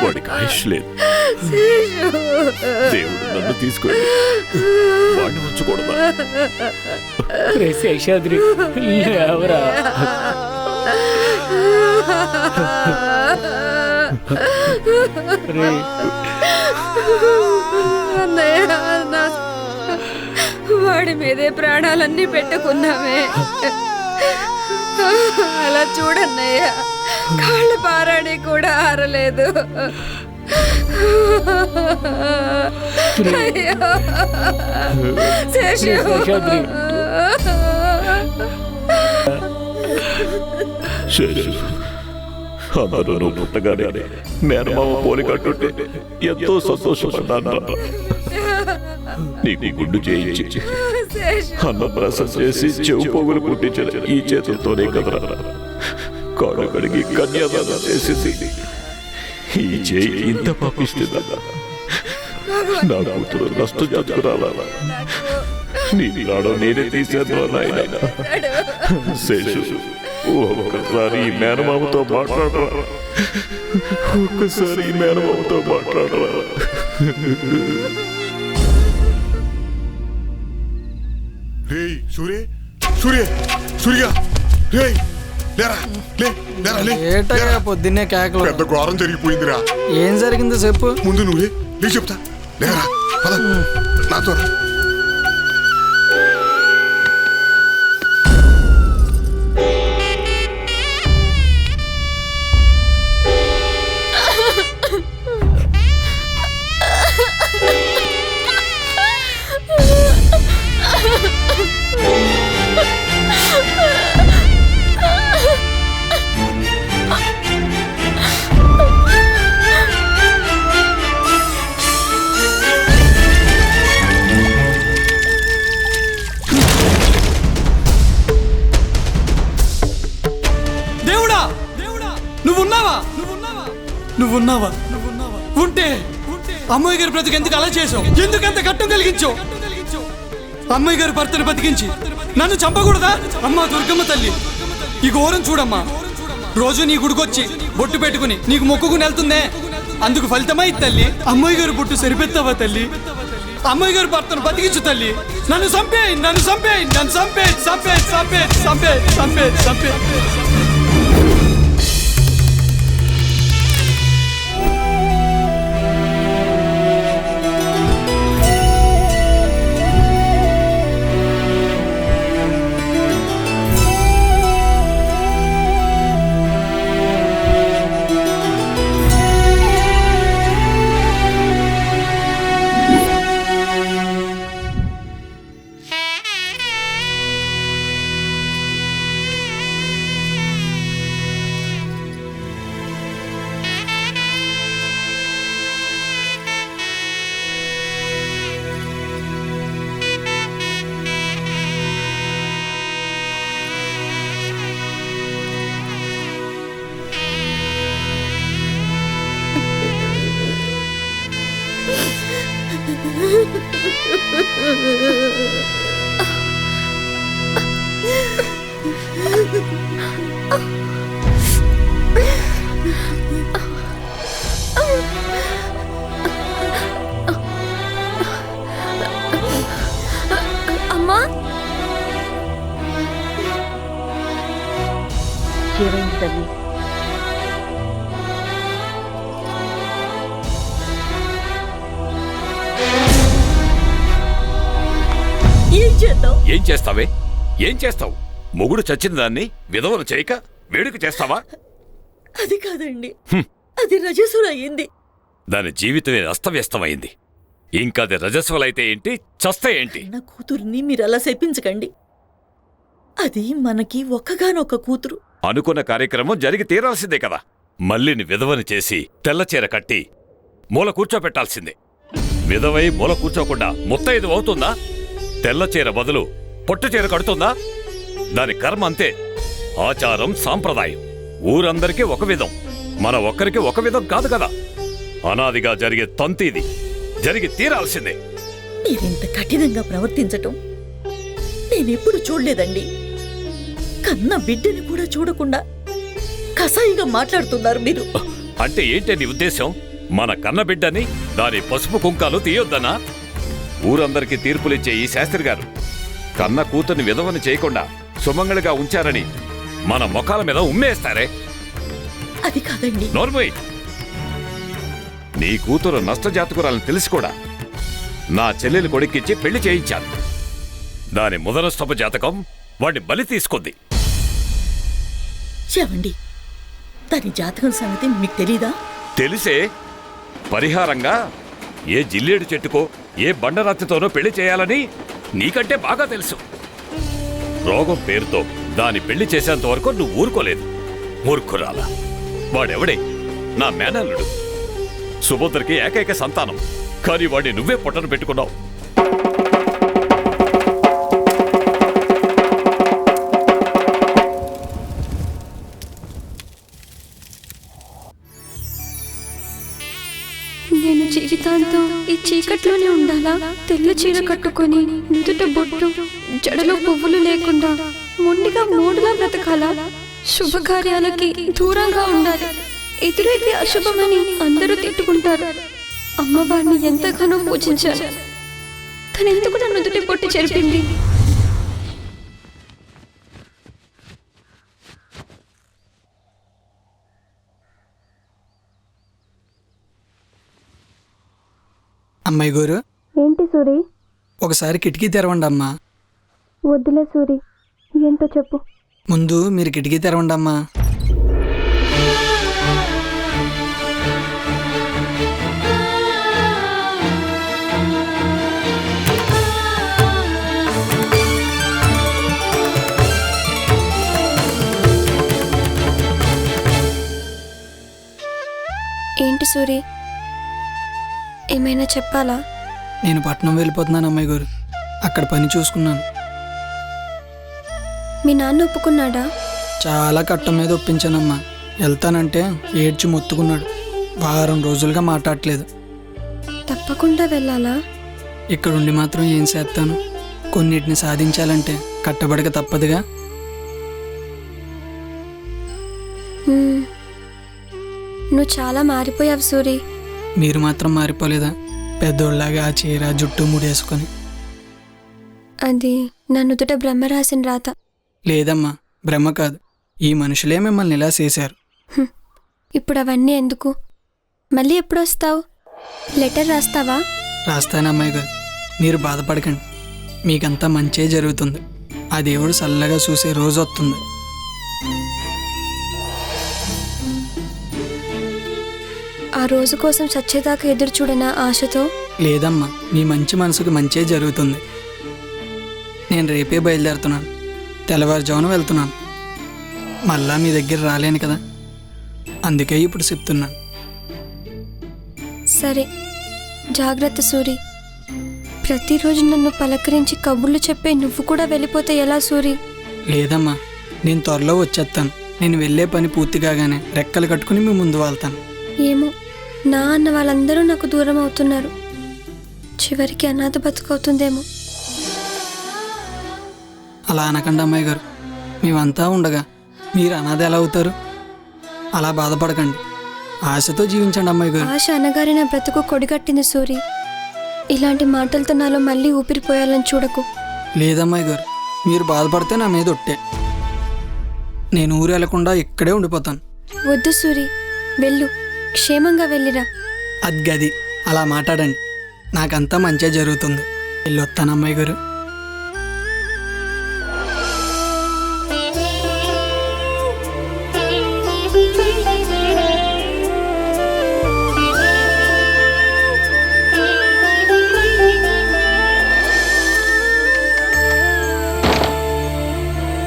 వాడికి ఆయుష్ లేదు. దేవుడు నన్ను తీసుకొని వాడిని ఉంచకూడదా? శేషాద్రి లేవరా. వాడి మీదే ప్రాణాలన్నీ పెట్టుకున్నామే. అలా చూడన్నయ్య, కాళ్ళ పారాడి కూడా ఆరలేదు. శేషాద్రి అందరూ నువ్వు పుట్టగానే మేనమామ పోలికట్టుంటే ఎంతో సంతోషపడ్డాను. నీకు గుడ్డు చేయించి అన్నప్రాసం చేసి చెవు పొగులు పుట్టించిన ఈ చేతులతోనే కదరా కాడు కడిగి కన్యాదానం చేసింది. ఈ చేయి ఇంత పాపిస్తుందా? నా కూతురు నష్ట జాతుకురాలా? నీ ప్రాణం నేనే తీసేద్దా నాయన? శేషు, ఒక్కసారి ఈ మేనమామతో మాట్లాడరా. ఒక్కసారి ఈ మేనమామతో మాట్లాడరా. పొద్దున్నే కేకలు. పెద్ద ఘోరం జరిగిపోయిందిరా. ఏం జరిగిందో చెప్పు. ముందు నువ్వే నేను చెప్తా. లేరా నాతో. నువ్వున్నావా? ఉంటే అమ్మాయి గారి బ్రతికి ఎందుకు అలా చేసావు? ఎందుకంత కట్టం కలిగించావు? అమ్మాయి గారి భర్తను బతికించి నన్ను చంపకూడదా? అమ్మా దుర్గమ్మ తల్లి, ఈ ఘోరం చూడమ్మా. రోజు నీ గుడికొచ్చి బొట్టు పెట్టుకుని నీకు మొక్కుకుని వెళ్తుందే, అందుకు ఫలితమై తల్లి. అమ్మాయి గారి బొట్టు సరిపెత్తావా తల్లి? అమ్మాయి గారి భర్తను బతికించు తల్లి. నన్ను చంపేయి, నన్ను చంపేయి, నన్ను చంపేయి, చంపేయి, చంపేయి, చంపేయి, చంపేయి, చంపేయి. అమ్మా, ఏమైంది తల్లి? ఏం చేస్తావే? ఏం చేస్తావు? మొగుడు చచ్చిన దాన్ని విధవను చేయక వేడుక చేస్తావా? అది కాదండి, అది రజస్సులయ్యింది. దాని జీవితమే అస్తవ్యస్తమైంది. ఇంకా అది రజస్వలైతే ఏంటి, చస్తే ఏంటి? నా కూతుర్ని మీరు అలా శపించకండి. అది మనకి ఒక్కగానొక్క కూతురు. అనుకున్న కార్యక్రమం జరిగి తీరాల్సిందే కదా. మల్లిని విధవని చేసి తెల్లచీర కట్టి మూల కూర్చోపెట్టాల్సిందే. విధవై మూల కూర్చోకుండా ముత్తైదు అవుతుందా? తెల్లచీర బదులు పొట్టుచీర కడుతుందా? దాని కర్మ అంతే. ఆచారం సాంప్రదాయం ఊరందరికీ ఒక విధం, మన ఒక్కరికి ఒక విధం కాదు కదా. అనాదిగా జరిగే తంతి ఇది, జరిగి తీరాల్సిందే. మీరింత కఠినంగా ప్రవర్తించటం నేనెప్పుడు చూడలేదండి. కన్న బిడ్డని కూడా చూడకుండా కసాయిగా మాట్లాడుతున్నారు మీరు. అంటే ఏంటి నీ ఉద్దేశం? మన కన్నబిడ్డని దాని పసుపు కుంకాలు తీయొద్దనా? ఊరందరికీ తీర్పులిచ్చే ఈ శాస్త్రి గారు కన్న కూతుర్ని విధవని చేయకుండా సుమంగళిగా ఉంచారని మన ముఖాల మీద ఉమ్మేస్తారే. అది కాదండి. నోర్మోయ్, నీ కూతురు నష్టజాతకురాలని తెలిసి కూడా నా చెల్లెలి కొడుక్కిచ్చి పెళ్లి చేయించాను. దాని ముదనష్టపు జాతకం వాడిని బలి తీసుకుంది. చెవండి, దాని జాతకం సంగతి మీకు తెలీదా? తెలిసే పరిహారంగా ఏ జిల్లేడు చెట్టుకో ఏ బండరాతితోనో పెళ్లి చేయాలని నీకంటే బాగా తెలుసు. రోగం పేరుతో దాని పెళ్లి చేసేంత వరకు నువ్వు ఊరుకోలేదు. మూర్ఖురాలా. వాడెవడే? నా మేనల్లుడు. సుభద్రకి ఏకైక సంతానం. కానీ వాడిని నువ్వే పొట్టను పెట్టుకున్నావు. నేను జీవితాంతం ఈ చీకట్లోనే ఉండాలా? తెల్ల చీర కట్టుకొని నుదుట బొట్టు జడలో పువ్వులు లేకుండా మొండిగా మూడుగా బ్రతకాలా? శుభకార్యాలకి దూరంగా ఉండాలి. ఎదురైతే అశుభమని అందరూ తిట్టుకుంటారు. అమ్మవారిని ఎంతగానో పూజించాను. తను ఎందుకు నా నుదుటి బొట్టు చెరిపింది? అమ్మాయి గారు, ఏంటి సూరి? ఒకసారి కిటికీ తెరవండి అమ్మా. వద్దులే సూరి, ఏంటో చెప్పు. ముందు మీరు కిటికీ తెరవండి అమ్మా. ఏంటి సూరి, ఏమైనా చెప్పాలా? నేను పట్నం వెళ్ళిపోతున్నాను అమ్మాయి గారు. అక్కడ పని చూసుకున్నాను. మీ నాన్న ఒప్పుకున్నాడా? చాలా కట్టం మీద ఒప్పించానమ్మా. వెళ్తానంటే ఏడ్చి మొత్తుకున్నాడు. వారం రోజులుగా మాట్లాడలేదు. తప్పకుండా వెళ్ళాలా? ఇక్కడుండి మాత్రం ఏం చేస్తాను? కొన్నిటిని సాధించాలంటే కట్టబడక తప్పదుగా. నువ్వు చాలా మారిపోయావు సూరి. మీరు మాత్రం మారిపోలేదా? పెద్దోళ్ళలాగా ఆ చీర జుట్టు ముడేసుకొని. అది నా నుదుట బ్రహ్మ రాసిన రాత. లేదమ్మా, బ్రహ్మ కాదు. ఈ మనుషులే మిమ్మల్ని ఇలా చేశారు. ఇప్పుడు అవన్నీ ఎందుకు? మళ్ళీ ఎప్పుడు వస్తావు? లెటర్ రాస్తావా? రాస్తానమ్మాయి గారు, మీరు బాధపడకండి. మీకంతా మంచే జరుగుతుంది. ఆ దేవుడు చల్లగా చూసే రోజు వస్తుంది. ఆ రోజు కోసం చచ్చేదాకా ఎదురు చూడనా ఆశతో? లేదమ్మా, మీ మంచి మనసుకు మంచే జరుగుతుంది. నేను రేపే బయలుదేరుతున్నాను. తెల్లవారుజామున వెళ్తున్నాను. మళ్ళా మీ దగ్గర రాలేను కదా, అందుకే ఇప్పుడు చెప్తున్నాను. సరే, జాగ్రత్త సూరి. ప్రతిరోజు నన్ను పలకరించి కబుర్లు చెప్పే నువ్వు కూడా వెళ్ళిపోతే ఎలా సూరి? లేదమ్మా, నేను త్వరలో వచ్చేస్తాను. నేను వెళ్ళే పని పూర్తి కాగానే రెక్కలు కట్టుకుని మీ ముందు వెళ్తాను. ఏమో, నా అన్న వాళ్ళందరూ నాకు దూరం అవుతున్నారు. చివరికి అనాథ బతుకవుతుందేమో. అలా అనకండి అమ్మాయి గారు. మేమంతా ఉండగా మీరు అనాథ ఎలా అవుతారు? అలా బాధపడకండి. ఆశతో జీవించండి అమ్మాయి గారు. ఆశ అనగానే నా బ్రతుకు కొడిగట్టింది సూరి. ఇలాంటి మాటలతో నాలో మళ్ళీ ఊపిరిపోయాలని చూడకు. లేదమ్మాయి గారు, మీరు బాధపడితే నా మీద ఒట్టే. నేను ఊరు వెళ్లకుండా ఇక్కడే ఉండిపోతాను. వద్దు సూరి, వెళ్ళు. క్షేమంగా వెళ్ళిరా. అది గది అలా మాట్లాడండి. నాకంతా మంచిగా జరుగుతుంది. వెళ్ళొస్తాను అమ్మాయి గారు.